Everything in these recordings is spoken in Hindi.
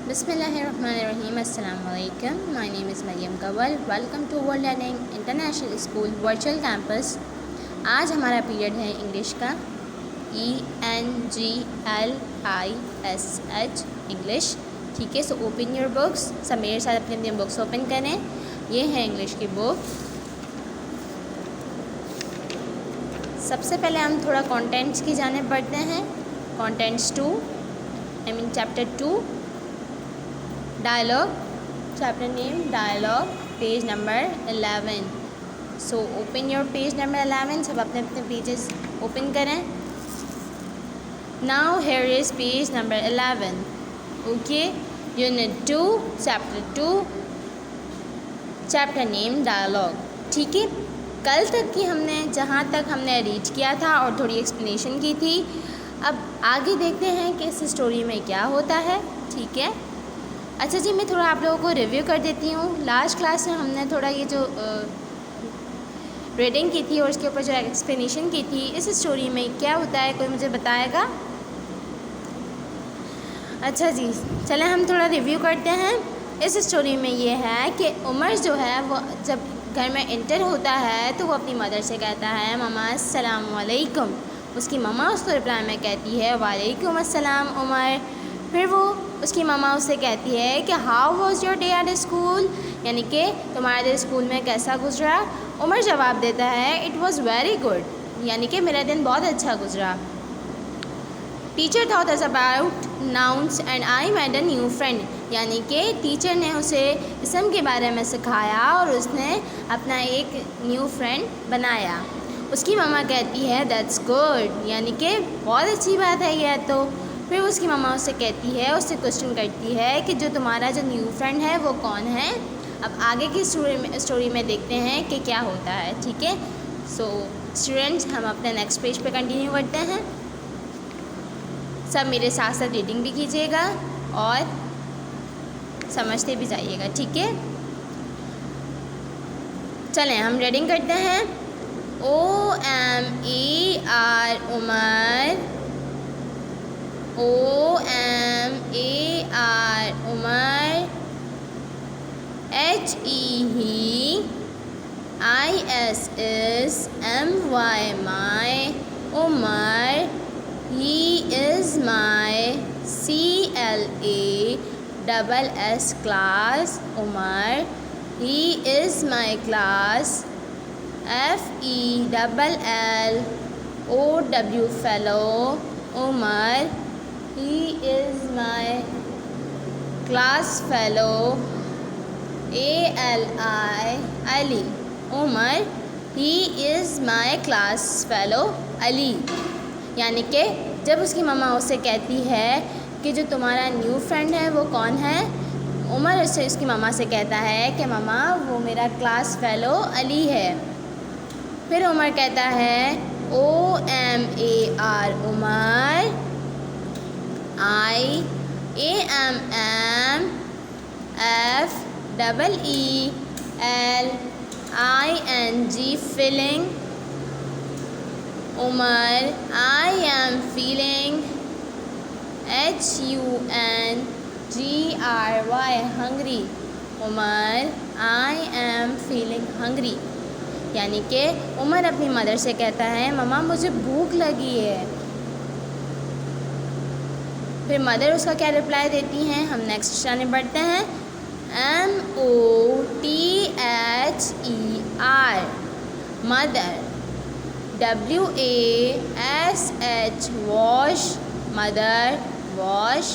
Bismillahirrahmanirrahim. Assalamu alaikum. My name is Maryam Kawal. Welcome to World Learning International School Virtual Campus. आज हमारा पीरियड है इंग्लिश का ENGLISH इंग्लिश। ठीक है, सो ओपन योर बुक्स। सब मेरे साथ अपनी अपनी बुक्स ओपन करें। ये है इंग्लिश की बुक। सबसे पहले हम थोड़ा कंटेंट्स की जानिब बढ़ते हैं। Contents 2 chapter 2 dialogue, chapter name dialogue, page number 11। So open your page number 11। सब अपने अपने पेजेस ओपन करें। Now here is page number 11। Okay, unit 2 chapter 2 chapter name dialogue. ठीक है, कल तक की हमने जहाँ तक हमने रीड किया था और थोड़ी एक्सप्लेनेशन की थी। अब आगे देखते हैं कि इस स्टोरी में क्या होता है। ठीक है, अच्छा जी, मैं थोड़ा आप लोगों को रिव्यू कर देती हूँ। लास्ट क्लास में हमने थोड़ा ये जो रीडिंग की थी और उसके ऊपर जो एक्सप्लेनेशन की थी, इस स्टोरी में क्या होता है कोई मुझे बताएगा? अच्छा जी, चलें हम थोड़ा रिव्यू करते हैं। इस स्टोरी में ये है कि उमर जो है वो जब घर में इंटर होता है तो वो अपनी मदर से कहता है मम्मा अस्सलाम वालेकुम। उसकी मम्मा उसको रिप्लाई में कहती है वालेकुम अस्सलाम उमर। फिर वो उसकी मम्मा उससे कहती है कि how was your day at school, यानी कि तुम्हारा दिन स्कूल में कैसा गुजरा। उमर जवाब देता है इट वाज वेरी गुड, यानी कि मेरा दिन बहुत अच्छा गुजरा। Teacher thought us about nouns and I made a new friend, यानी कि टीचर ने उसे इसम के बारे में सिखाया और उसने अपना एक न्यू फ्रेंड बनाया। उसकी मम्मा कहती है दैट्स गुड, यानी कि बहुत अच्छी बात है यह तो। फिर उसकी मम्मा उससे कहती है, उससे क्वेश्चन करती है कि जो तुम्हारा जो न्यू फ्रेंड है वो कौन है। अब आगे की स्टोरी में देखते हैं कि क्या होता है। ठीक है, सो स्टूडेंट्स हम अपने नेक्स्ट पेज पे कंटिन्यू करते हैं। सब मेरे साथ साथ रीडिंग भी कीजिएगा और समझते भी जाइएगा। ठीक है, चलें हम रीडिंग करते हैं। OMAR Umar, OMAR Umar, HE ISS MY my Umar, he is my CLASS class Umar, he is my class FELLOW fellow Umar, he is my class fellow ALI Umar, he is my class fellow Ali. यानी कि जब उसकी मम्मा उससे कहती है कि जो तुम्हारा न्यू फ्रेंड है वो कौन है, उमर उससे उसकी मम्मा से कहता है कि मम्मा वो मेरा क्लास फेलो अली है। फिर उमर कहता है OMAR Umar, IAMFELLING feeling Umar, I am feeling HUNGRY hungry Umar, I am feeling hungry। यानी कि उमर अपनी मदर से कहता है मम्मा मुझे भूख लगी है। फिर मदर उसका क्या रिप्लाई देती हैं, हम नेक्स्ट जाने बढ़ते हैं। MOTHER mother, WASH wash mother wash,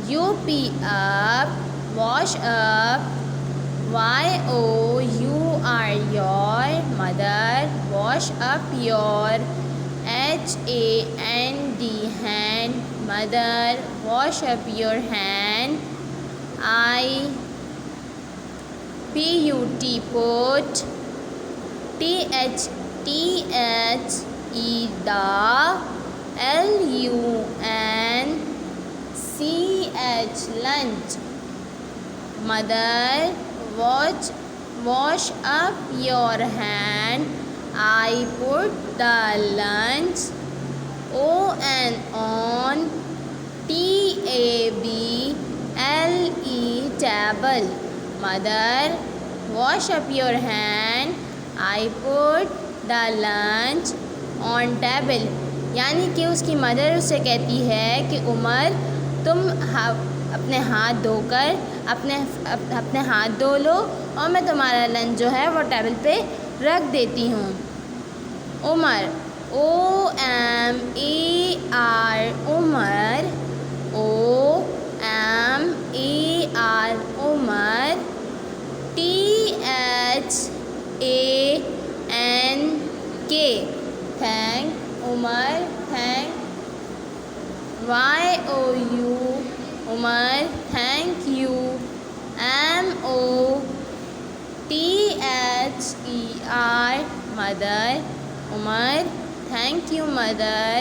UP up wash up, YOUR your mother wash up your, HAND hand mother wash up your hand, IPUT put, THE LUNCH lunch mother wash up your hand, I put the lunch on TABLE table. Mother, wash up your hand. I put the lunch on table. यानी कि उसकी मदर उससे कहती है कि उमर, तुम अपने हाथ धोकर अपने हाथ धो लो और मैं तुम्हारा लंच जो है वो टेबल पे रख देती हूँ. Omar, O-M-A-R, Omar, O-M-A-R, Omar, T-H-A-N-K, thank, Omar, thank. Y-O-U, Omar, thank you. M-O-T-H-E-R, mother, Omar, thank you mother.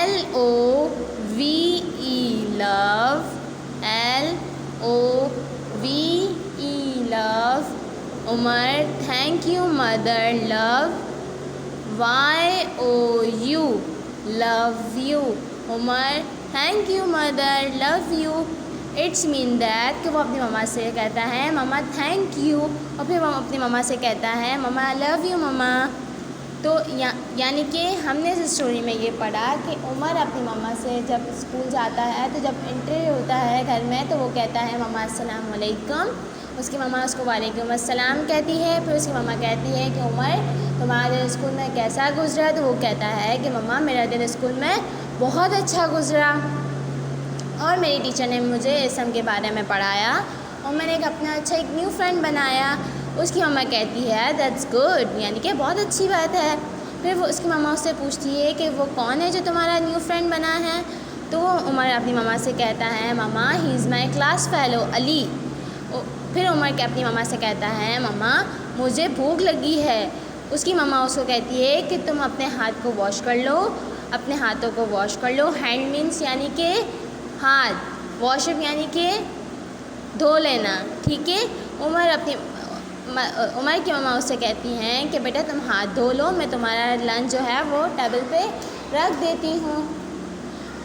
L-O-V-E, love, L-O-V-E, love, Omar, thank you mother, love. Y-O-U, love you, Omar, thank you mother, love you. It's mean that कि वो अपनी मम्मा से कहता है मम्मा थैंक यू, और फिर वो अपनी मम्मा से कहता है मम्मा आई लव यू मम्मा. तो यानी कि हमने इस स्टोरी में ये पढ़ा कि उमर अपनी मम्मा से जब स्कूल जाता है तो जब एंट्री होता है घर में तो वो कहता है मम्मा अस्सलाम वालेकुम. उसकी मम्मा उसको वालेकुम अस्सलाम कहती है. फिर उसकी मम्मा कहती है कि उमर तुम्हारा दिन स्कूल में कैसा गुजरा. तो वो कहता है कि मम्मा मेरा दिन स्कूल में बहुत अच्छा गुजरा और मेरी टीचर ने मुझे इसम के बारे में पढ़ाया और मैंने अपना एक न्यू फ्रेंड बनाया. उसकी मम्मा कहती है दैट्स गुड, यानी कि बहुत अच्छी बात है. फिर वो उसकी मम्मा उससे पूछती है कि वो कौन है जो तुम्हारा न्यू फ्रेंड बना है. तो उमर अपनी मम्मा से कहता है मम्मा he is my class fellow Ali. फिर उमर के अपनी मम्मा से कहता है मम्मा मुझे भूख लगी है. उसकी मम्मा उसको कहती है कि तुम अपने हाथ को वॉश कर लो, अपने हाथों को वॉश कर लो. हैंड मीन्स यानी कि हाथ, वॉशअप यानी कि धो लेना, ठीक है. उमर की मम्मा उससे कहती हैं कि बेटा तुम हाथ धो लो, मैं तुम्हारा लंच जो है वो टेबल पे रख देती हूँ.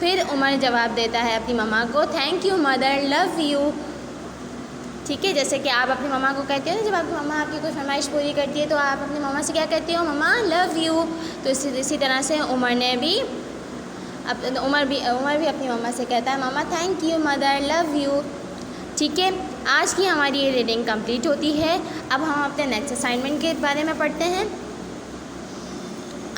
फिर उमर जवाब देता है अपनी मम्मा को thank you mother, love you. ठीक है, जैसे कि आप अपनी मम्मा को कहते हो ना, जब आपकी मम्मा आपकी कोई फरमाइश पूरी करती है तो आप अपनी मम्मा से क्या कहती हो, मम्मा लव यू. तो इसी तरह से उमर भी अपनी मम्मा से कहता है मम्मा thank you mother, love you. ठीक है, आज की हमारी ये रीडिंग कंप्लीट होती है. अब हम अपने नेक्स्ट असाइनमेंट के बारे में पढ़ते हैं.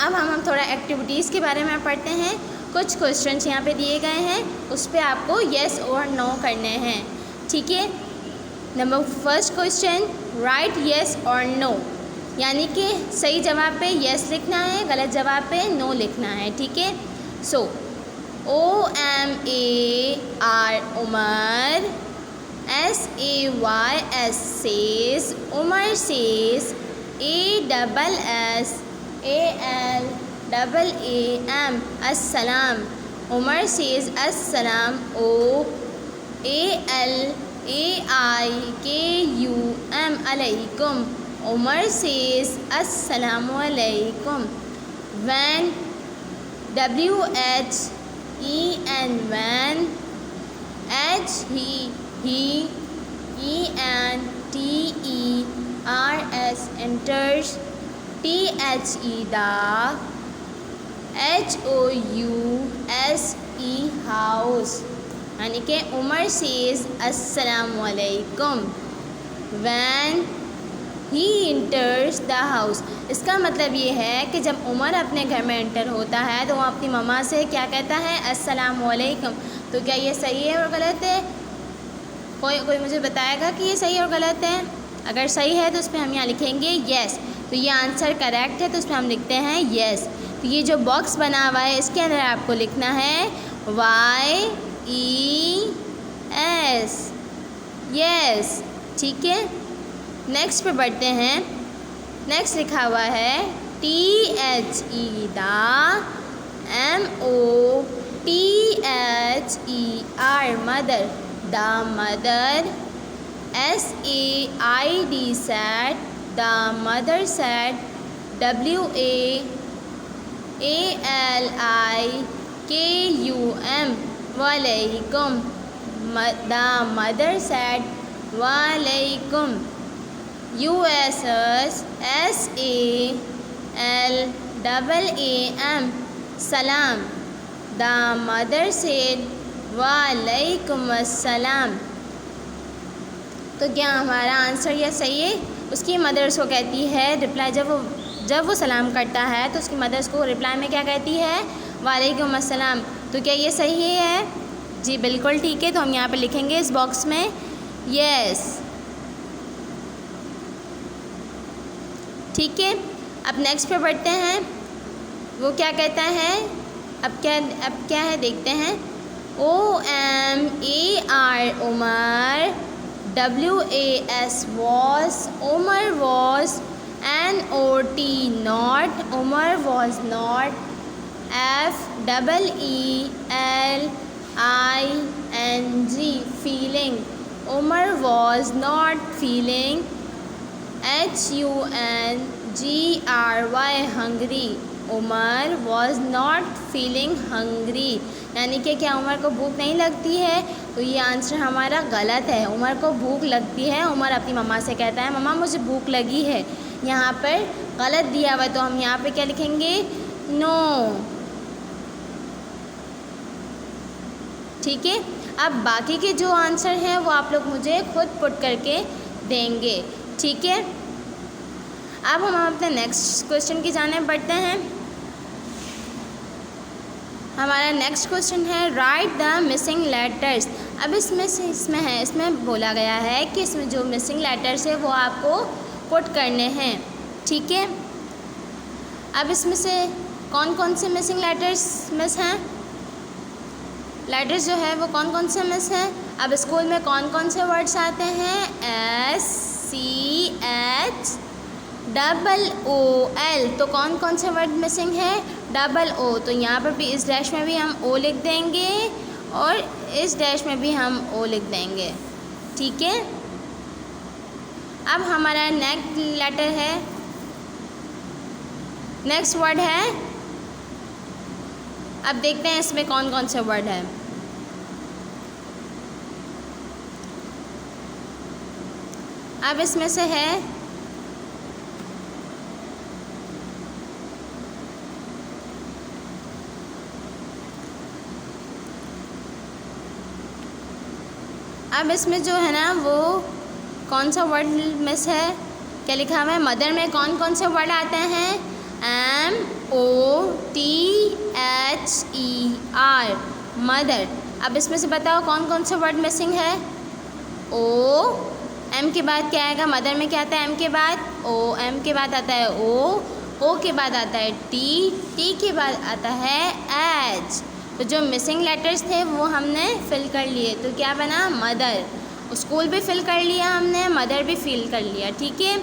अब हम थोड़ा एक्टिविटीज़ के बारे में पढ़ते हैं. कुछ क्वेश्चंस यहाँ पे दिए गए हैं, उस पर आपको येस और नो करने हैं. ठीक है, number first question, right yes और नो, यानी कि सही जवाब पे येस लिखना है, गलत जवाब पे नो लिखना है. ठीक है, सो OMAR Umar, SAYS says, Umar says, ASSALAM assalam, Umar says assalam. OALAIKUM alaikum, Umar says assalamu alaikum. When WHEN when, HEENTERS enters, THE the, HOUSE house, यानी कि उमर सेज़ अस्सलामु अलैकुम व्हेन ही इंटर्स द हाउस. इसका मतलब ये है कि जब उमर अपने घर में एंटर होता है तो वो अपनी मम्मा से क्या कहता है, अस्सलामु अलैकुम. तो क्या ये सही है और गलत है? कोई मुझे बताएगा कि ये सही और गलत है? अगर सही है तो उस पर हम यहाँ लिखेंगे येस. तो ये आंसर करेक्ट है, तो उस पर हम लिखते हैं येस. तो ये जो बॉक्स बना हुआ है इसके अंदर आपको लिखना है YES, येस. ठीक है, नेक्स्ट पे बढ़ते हैं. नेक्स्ट लिखा हुआ है THE the, MOTHER mother, the mother, SAID sad, the mother sad, WALIKUM वालेकुम, The mother said Walaikum. USSALAAM Salam. The mother said Walaikum Assalam. तो क्या हमारा आंसर यह सही है? उसकी मदर उसको कहती है रिप्लाई, जब वो सलाम करता है तो उसकी मदर उसको रिप्लाई में क्या कहती है? वालेकुम अस्सलाम। तो क्या ये सही है? जी बिल्कुल ठीक है। तो हम यहाँ पे लिखेंगे इस बॉक्स में यस। ठीक है, अब नेक्स्ट पे बढ़ते हैं। वो क्या कहता है? अब क्या है देखते हैं। OMAR Umar, WAS was Umar was, NOT not Umar was not, FEELING feeling Umar was not feeling, HUNGRY hungry Umar was not feeling hungry। यानी कि क्या उमर को भूख नहीं लगती है? तो ये आंसर हमारा गलत है। उमर को भूख लगती है। उमर अपनी मम्मा से कहता है मम्मा मुझे भूख लगी है। यहाँ पर गलत दिया हुआ है तो हम यहाँ पे क्या लिखेंगे? नो। ठीक है, अब बाकी के जो आंसर हैं वो आप लोग मुझे खुद पुट करके देंगे। ठीक है, अब हम अपने नेक्स्ट क्वेश्चन की जाने बढ़ते हैं। हमारा नेक्स्ट क्वेश्चन है राइट द मिसिंग लेटर्स। अब इसमें बोला गया है कि इसमें जो मिसिंग लेटर्स है वो आपको पुट करने हैं। ठीक है, अब इसमें से कौन कौन से मिसिंग लेटर्स मिस हैं? लेटर्स जो है वो कौन कौन से मिस हैं? अब स्कूल में कौन कौन से वर्ड्स आते हैं? SCHOOL। तो कौन कौन से वर्ड मिसिंग है? O। तो यहाँ पर भी इस डैश में भी हम O लिख देंगे और इस डैश में भी हम O लिख देंगे। ठीक है, अब हमारा नेक्स्ट वर्ड है। अब देखते हैं इसमें कौन कौन से वर्ड है। अब इसमें से है अब इसमें जो है ना वो कौन सा वर्ड मिस है? क्या लिखा हुआ है? मदर में कौन कौन से वर्ड आते हैं? MOTHER mother. अब इसमें से बताओ कौन कौन से वर्ड मिसिंग है? M के बाद क्या आएगा? मदर में क्या आता है? M के बाद M के बाद आता है O के बाद आता है T के बाद आता है H। तो जो मिसिंग लेटर्स थे वो हमने फिल कर लिए। तो क्या बना? मदर। स्कूल भी फिल कर लिया हमने, मदर भी फिल कर लिया। ठीक है,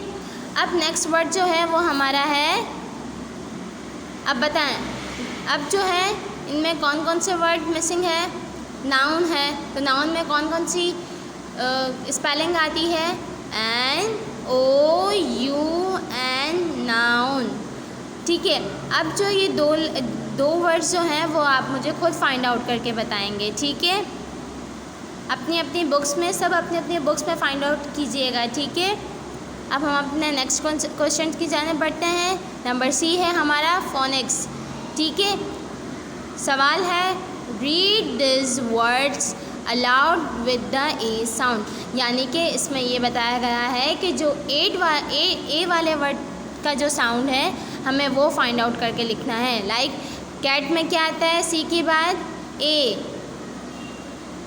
अब नेक्स्ट वर्ड जो है वो हमारा है। अब बताएं, अब जो है इनमें कौन कौन से वर्ड मिसिंग है? नाउन है। तो नाउन में कौन कौन सी स्पेलिंग आती है? NOUN noun. ठीक है, अब जो ये दो वर्ड्स जो हैं वो आप मुझे खुद फाइंड आउट करके बताएंगे। ठीक है, अपनी अपनी बुक्स में फाइंड आउट कीजिएगा। ठीक है, अब हम अपने नेक्स्ट क्वेश्चन की जाने बढ़ते हैं। नंबर C है हमारा फोनिक्स। ठीक है, सवाल है read this words allowed with the A sound. यानी कि इसमें ये बताया गया है कि जो ए वाले वर्ड का जो साउंड है हमें वो फाइंड आउट करके लिखना है। लाइक कैट में क्या आता है? C के बाद A।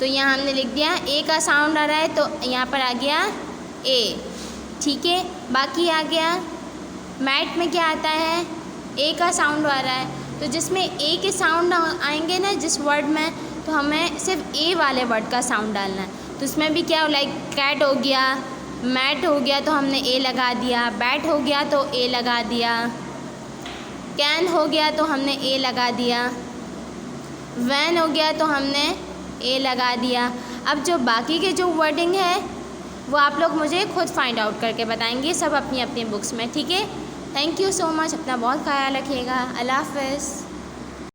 तो यहाँ हमने लिख दिया A का साउंड आ रहा है तो यहाँ पर आ गया A। ठीक है, बाकी आ गया मैट में क्या आता है? A का साउंड आ रहा है। तो जिसमें A के साउंड आएंगे ना जिस वर्ड में, तो हमें सिर्फ A वाले वर्ड का साउंड डालना है। तो इसमें भी क्या, लाइक कैट हो गया, मैट हो गया तो हमने A लगा दिया, बैट हो गया तो A लगा दिया, कैन हो गया तो हमने A लगा दिया, वैन हो गया तो हमने A लगा दिया। अब जो बाकी के जो वर्डिंग है वो आप लोग मुझे खुद फाइंड आउट करके बताएंगे, सब अपनी अपनी बुक्स में। ठीक है, थैंक यू सो मच। अपना बहुत ख्याल रखिएगा। अल्लाह हाफ़िज़।